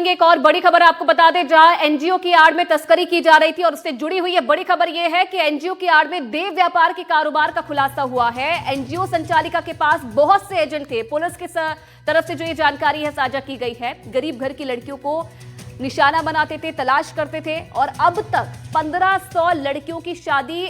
एक और बड़ी खबर आपको बता दें, जहां एनजीओ की आड़ में तस्करी की जा रही थी और उससे जुड़ी हुई है बड़ी खबर यह है कि एनजीओ की आड़ में देह व्यापार के कारोबार का खुलासा हुआ है। एनजीओ संचालिका के पास बहुत से एजेंट थे। पुलिस की तरफ से जो ये जानकारी है साझा की गई है। गरीब घर की लड़कियों को निशाना बनाते थे, तलाश करते थे और अब तक 1500 लड़कियों की शादी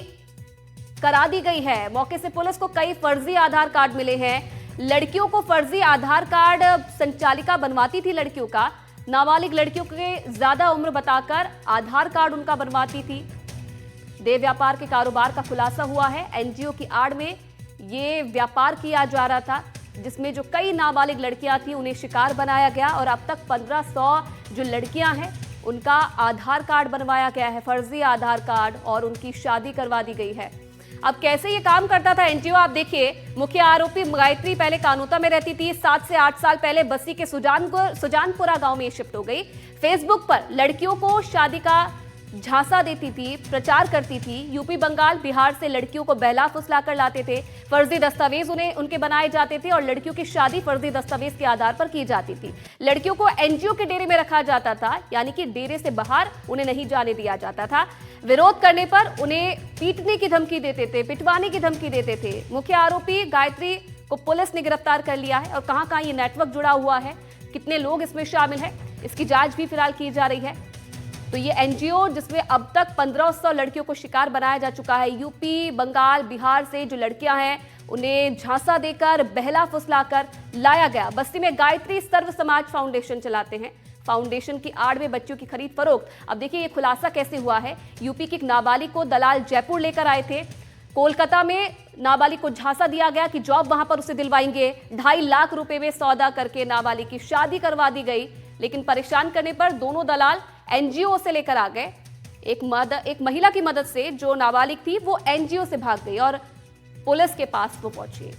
करा दी गई है। मौके से पुलिस को कई फर्जी आधार कार्ड मिले हैं। लड़कियों को फर्जी आधार कार्ड संचालिका बनवाती थी। लड़कियों का नाबालिग लड़कियों के ज्यादा उम्र बताकर आधार कार्ड उनका बनवाती थी। देह व्यापार के कारोबार का खुलासा हुआ है। एनजीओ की आड़ में ये व्यापार किया जा रहा था, जिसमें जो कई नाबालिग लड़कियां थी उन्हें शिकार बनाया गया और अब तक 1500 जो लड़कियां हैं उनका आधार कार्ड बनवाया गया है, फर्जी आधार कार्ड, और उनकी शादी करवा दी गई है। अब कैसे ये काम करता था एनजीओ, आप देखिए। मुख्य आरोपी गायत्री पहले कानोता में रहती थी। 7 से 8 साल पहले बस्ती के सुजानपुरा गांव में शिफ्ट हो गई। फेसबुक पर लड़कियों को शादी का झांसा देती थी, प्रचार करती थी। यूपी, बंगाल, बिहार से लड़कियों को बहला फुसला कर लाते थे। फर्जी दस्तावेज उनके बनाए जाते थे और लड़कियों की शादी फर्जी दस्तावेज के आधार पर की जाती थी। लड़कियों को एनजीओ के डेरे में रखा जाता था, यानी कि डेरे से बाहर उन्हें नहीं जाने दिया जाता था। विरोध करने पर उन्हें पीटने की धमकी देते थे, पिटवाने की धमकी देते थे। मुख्य आरोपी गायत्री को पुलिस ने गिरफ्तार कर लिया है और कहां-कहां ये नेटवर्क जुड़ा हुआ है, कितने लोग इसमें शामिल हैं, इसकी जांच भी फिलहाल की जा रही है। तो ये एनजीओ जिसमें अब तक 1500 लड़कियों को शिकार बनाया जा चुका है। यूपी, बंगाल, बिहार से जो लड़कियां हैं उन्हें झांसा देकर, बहला फुसलाकर लाया गया। बस्ती में गायत्री सर्व समाज फाउंडेशन चलाते हैं। फाउंडेशन की आड़ में बच्चों की खरीद फरोख्त। अब देखिए ये खुलासा कैसे हुआ है। यूपी की एक नाबालिग को दलाल जयपुर लेकर आए थे। कोलकाता में नाबालिग को झांसा दिया गया कि जॉब वहां पर उसे दिलवाएंगे। 2.5 लाख रुपए में सौदा करके नाबालिग की शादी करवा दी गई, लेकिन परेशान करने पर दोनों दलाल एनजीओ से लेकर आ गए। एक महिला की मदद से जो नाबालिग थी वो एनजीओ से भाग गई और पुलिस के पास वो पहुंची।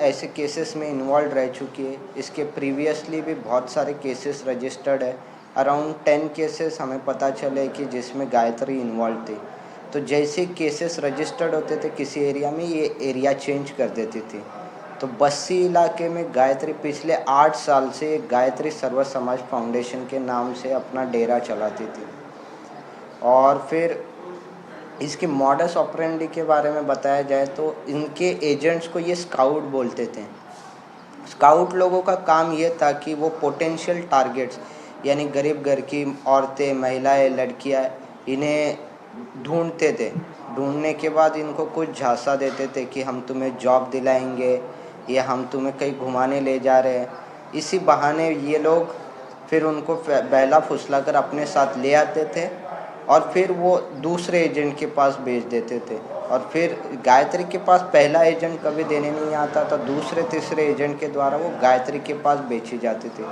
ऐसे केसेस में इन्वॉल्व रह चुकी है। इसके प्रीवियसली भी बहुत सारे केसेस रजिस्टर्ड है। अराउंड 10 केसेस हमें पता चले कि जिसमें गायत्री इन्वॉल्व थी। तो जैसे केसेस रजिस्टर्ड होते थे किसी एरिया में, ये एरिया चेंज कर देती थी। तो बस्सी इलाके में गायत्री पिछले 8 साल से गायत्री सर्व समाज फाउंडेशन के नाम से अपना डेरा चलाती थी। और फिर इसके मॉडस ऑपरेंडी के बारे में बताया जाए तो इनके एजेंट्स को ये स्काउट बोलते थे। स्काउट लोगों का काम ये था कि वो पोटेंशियल टारगेट्स यानी गरीब घर की औरतें, महिलाएं, लड़कियां, इन्हें ढूंढते थे। ढूंढने के बाद इनको कुछ झांसा देते थे कि हम तुम्हें जॉब दिलाएंगे या हम तुम्हें कहीं घुमाने ले जा रहे हैं। इसी बहाने ये लोग फिर उनको बहला फुसला कर अपने साथ ले आते थे और फिर वो दूसरे एजेंट के पास भेज देते थे। और फिर गायत्री के पास पहला एजेंट कभी देने नहीं आता था, दूसरे तीसरे एजेंट के द्वारा वो गायत्री के पास बेची जाती थी।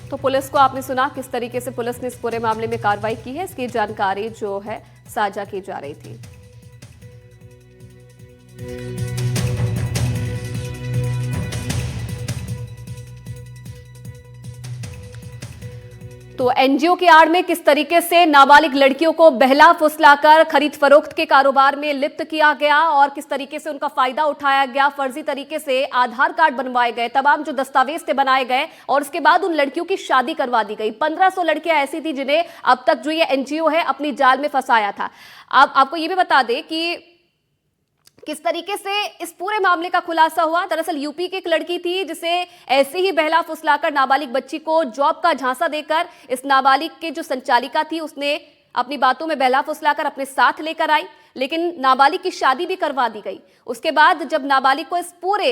तो पुलिस को आपने सुना किस तरीके से पुलिस ने इस पूरे मामले में कार्रवाई की है, इसकी जानकारी जो है साझा की जा रही थी। तो एनजीओ की आड़ में किस तरीके से नाबालिग लड़कियों को बहला फुसलाकर खरीद फरोख्त के कारोबार में लिप्त किया गया और किस तरीके से उनका फायदा उठाया गया, फर्जी तरीके से आधार कार्ड बनवाए गए, तमाम जो दस्तावेज थे बनाए गए और उसके बाद उन लड़कियों की शादी करवा दी गई। 1500 लड़कियां ऐसी थी जिन्हें अब तक जो ये एनजीओ है अपनी जाल में फंसाया था। आपको ये भी बता दें कि किस तरीके से इस पूरे मामले का खुलासा हुआ। दरअसल यूपी की एक लड़की थी जिसे ऐसे ही बहला फुसलाकर नाबालिग बच्ची को जॉब का झांसा देकर इस नाबालिग के जो संचालिका थी उसने अपनी बातों में बहला फुसलाकर अपने साथ लेकर आई, लेकिन नाबालिग की शादी भी करवा दी गई। उसके बाद जब नाबालिग को इस पूरे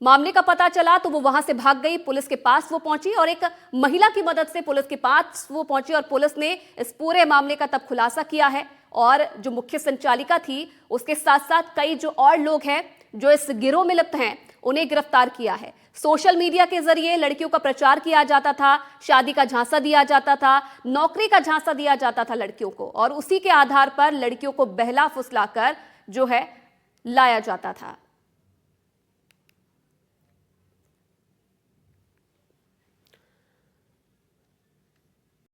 मामले का पता चला तो वो वहां से भाग गई। पुलिस के पास वो पहुंची और एक महिला की मदद से पुलिस के पास वो पहुंची और पुलिस ने इस पूरे मामले का तब खुलासा किया है। और जो मुख्य संचालिका थी उसके साथ साथ कई जो और लोग हैं जो इस गिरोह में लिप्त हैं उन्हें गिरफ्तार किया है। सोशल मीडिया के जरिए लड़कियों का प्रचार किया जाता था, शादी का झांसा दिया जाता था, नौकरी का झांसा दिया जाता था लड़कियों को और उसी के आधार पर लड़कियों को बहला फुसलाकर जो है लाया जाता था।